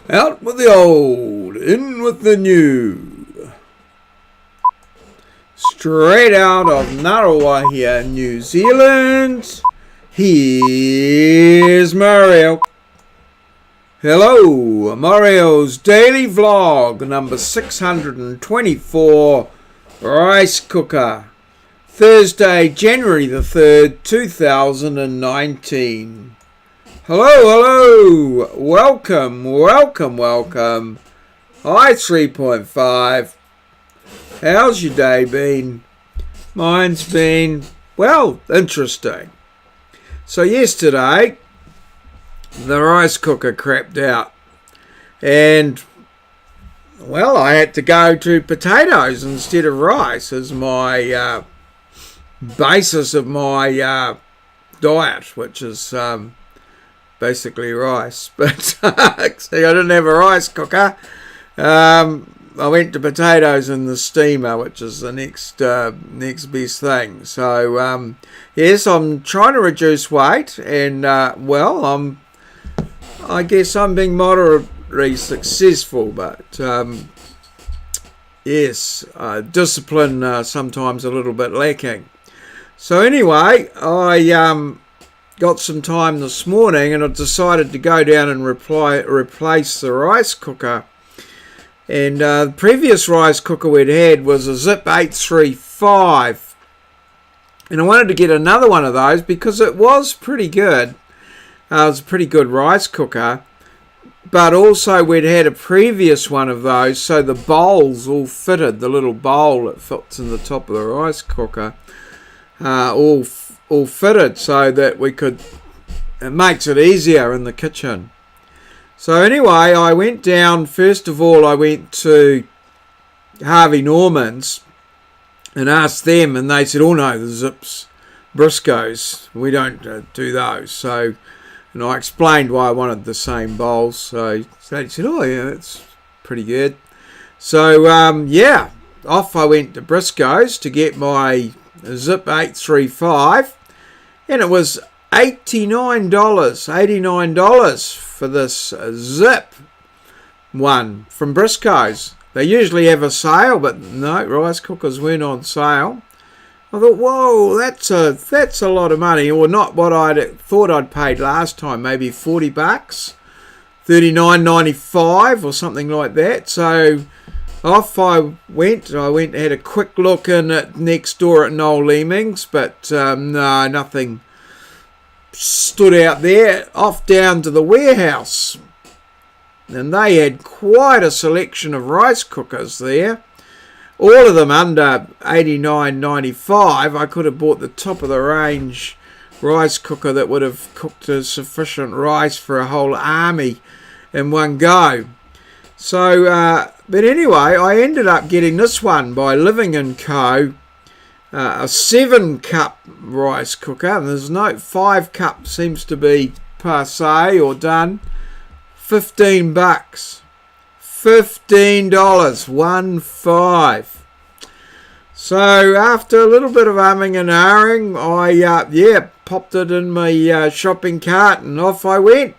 Out with the old, in with the new. Straight out of Ngaruahia, New Zealand, here's Maurieo. Hello, Maurieo's daily vlog number 624, rice cooker. Thursday, January the 3rd, 2019. Hello, welcome. Hi 3.5. How's your day been? Mine's been, well, interesting. So yesterday, the rice cooker crapped out. And, well, I had to go to potatoes instead of rice as my basis of my diet, which is basically rice. But see, I didn't have a rice cooker. I went to potatoes in the steamer, which is the next best thing. So yes, I'm trying to reduce weight, and well, I guess I'm being moderately successful, but yes, discipline sometimes a little bit lacking. So anyway, I got some time this morning, and I decided to go down and replace the rice cooker. And the previous rice cooker we'd had was a Zip 835, and I wanted to get another one of those because it was pretty good. It was a pretty good rice cooker, but also we'd had a previous one of those, so the bowls all fitted, the little bowl that fits in the top of the rice cooker, all fitted, so that it makes it easier in the kitchen. So anyway, I went down, first of all, I went to Harvey Norman's and asked them, and they said, oh no, the Zips Briscoes, we don't do those. So, and I explained why I wanted the same bowls. So they said, oh yeah, that's pretty good. So yeah, off I went to Briscoes to get my Zip 835, and it was $89 for this Zip one from Briscoes. They usually have a sale, but no, rice cookers weren't on sale. I thought, whoa, that's a lot of money, or not what I thought I'd paid last time, maybe $40, $39.95 or something like that. So off I went, had a quick look in at next door at Noel Leeming's, but no, nothing stood out there. Off down to the warehouse, and they had quite a selection of rice cookers there, all of them under $89.95. I could have bought the top of the range rice cooker that would have cooked a sufficient rice for a whole army in one go. So but anyway, I ended up getting this one by Living & Co, a 7-cup rice cooker, and there's no 5-cup, seems to be passe or done. $15, $15, 15. So after a little bit of umming and ahhing, I popped it in my shopping cart, and off I went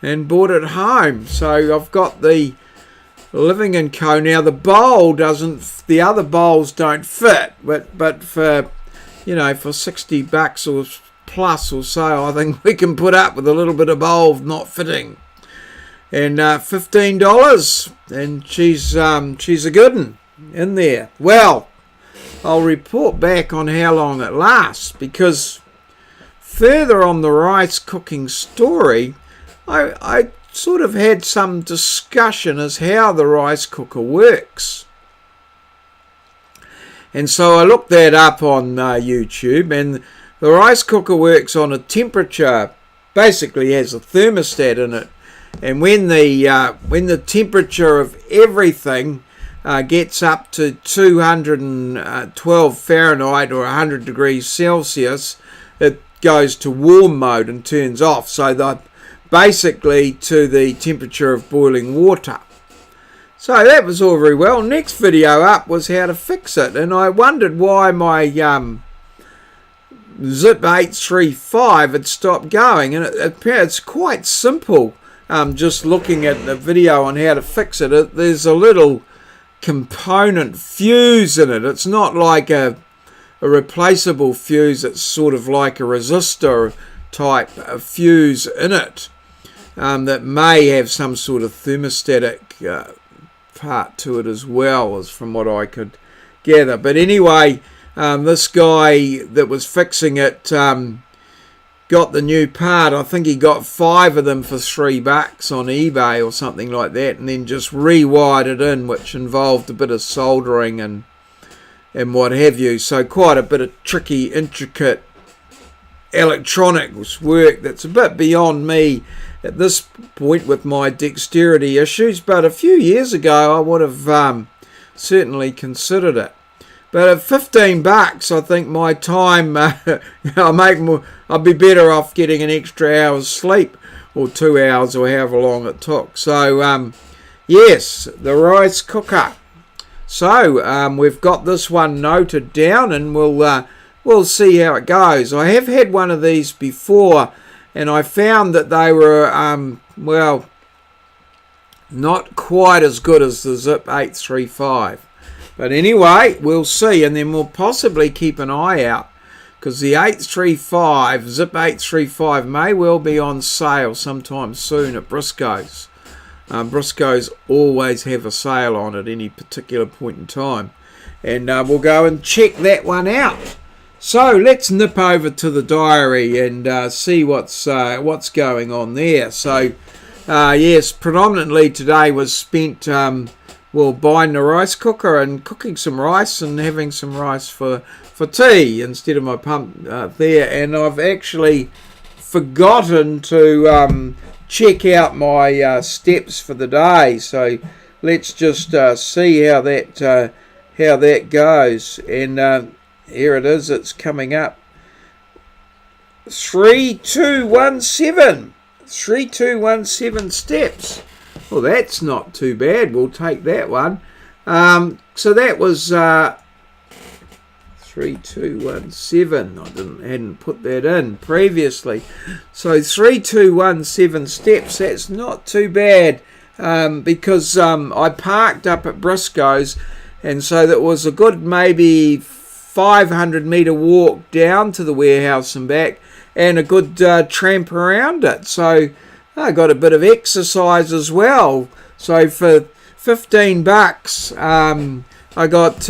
and brought it home. So I've got the Living & Co. Now the bowl doesn't, the other bowls don't fit, but for, you know, for $60 or plus or so, I think we can put up with a little bit of bowl not fitting. And $15, and she's a good one in there. Well, I'll report back on how long it lasts, because further on the rice cooking story, I sort of had some discussion as how the rice cooker works. And so I looked that up on YouTube, and the rice cooker works on a temperature, basically has a thermostat in it, and when the temperature of everything gets up to 212 Fahrenheit or 100 degrees Celsius, it goes to warm mode and turns off. So basically to the temperature of boiling water. So that was all very well. Next video up was how to fix it, and I wondered why my Zip 835 had stopped going, and it's quite simple just looking at the video on how to fix it, there's a little component fuse in it. It's not like a replaceable fuse. It's sort of like a resistor type fuse in it that may have some sort of thermostatic part to it as well, as from what I could gather. But anyway, this guy that was fixing it got the new part. I think he got 5 of them for $3 on eBay or something like that, and then just rewired it in, which involved a bit of soldering and what have you. So quite a bit of tricky, intricate electronics work that's a bit beyond me at this point with my dexterity issues, but a few years ago I would have certainly considered it. But at $15, I think my time, I'd be better off getting an extra hour's sleep, or 2 hours, or however long it took. So, yes, the rice cooker. So, we've got this one noted down, and we'll see how it goes. I have had one of these before, and I found that they were, well, not quite as good as the Zip 835. But anyway, we'll see, and then we'll possibly keep an eye out, because the 835, Zip 835 may well be on sale sometime soon at Briscoe's. Briscoe's always have a sale on at any particular point in time, and we'll go and check that one out. So let's nip over to the diary and see what's going on there. So yes, predominantly today was spent buying the rice cooker and cooking some rice and having some rice for tea instead of my pump there. And I've actually forgotten to check out my steps for the day. So let's just see how that goes. And here it is. It's coming up. 3217. 3217 steps. Well, that's not too bad. We'll take that one. So that was 3217. I hadn't put that in previously. So 3217 steps. That's not too bad because I parked up at Briscoe's, and so that was a good maybe 500-metre walk down to the warehouse and back, and a good tramp around it. So I got a bit of exercise as well. So for $15, I got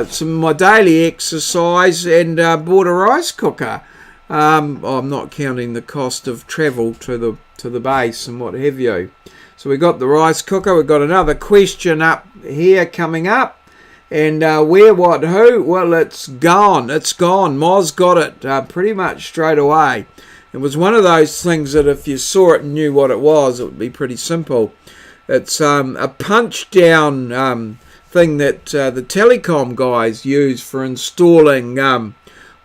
some of my daily exercise and bought a rice cooker. I'm not counting the cost of travel to the base and what have you. So we got the rice cooker. We've got another question up here coming up. And where, what, who? Well, it's gone. It's gone. Moz got it pretty much straight away. It was one of those things that if you saw it and knew what it was, it would be pretty simple. It's a punch-down thing that the telecom guys use for installing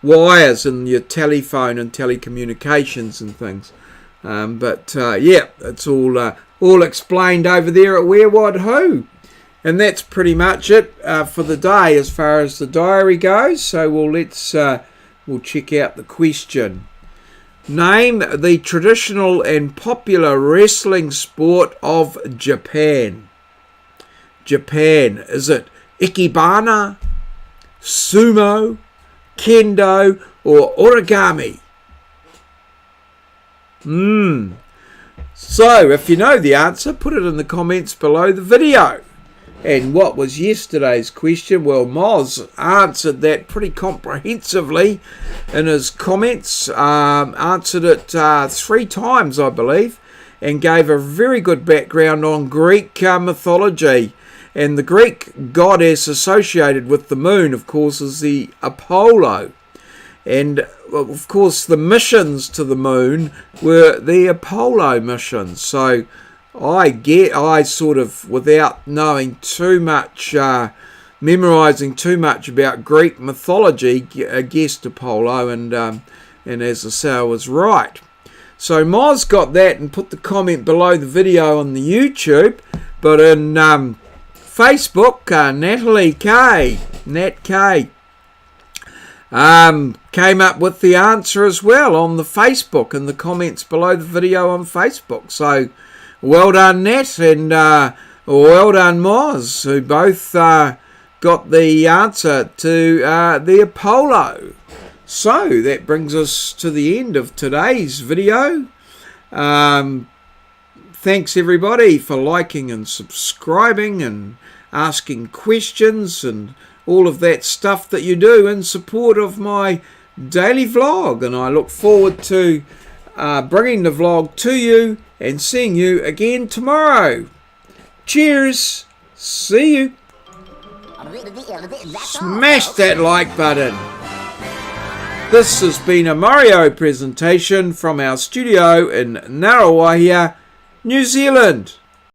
wires in your telephone and telecommunications and things. Yeah, it's all explained over there at Where, What, Who. And that's pretty much it for the day as far as the diary goes. So we'll check out the question. Name the traditional and popular wrestling sport of Japan. Japan. Is it ikebana, sumo, kendo, or origami? So if you know the answer, put it in the comments below the video. And what was yesterday's question? Well, Moz answered that pretty comprehensively in his comments. Answered it 3 times, I believe, and gave a very good background on Greek mythology. And the Greek goddess associated with the moon, of course, is the Apollo. And, of course, the missions to the moon were the Apollo missions. So I sort of, without knowing too much, memorising too much about Greek mythology, guessed Apollo, and as I say, I was right. So Moz got that and put the comment below the video on the YouTube, but in Facebook, Natalie K, Nat K, came up with the answer as well on the Facebook, in the comments below the video on Facebook. So well done, Nat, and well done, Moz, who both got the answer to the Apollo. So that brings us to the end of today's video. Thanks everybody for liking and subscribing and asking questions and all of that stuff that you do in support of my daily vlog, and I look forward to bringing the vlog to you and seeing you again tomorrow. Cheers, see you. Smash that like button. This has been a Maurieo presentation from our studio in Ngaruawahia, New Zealand.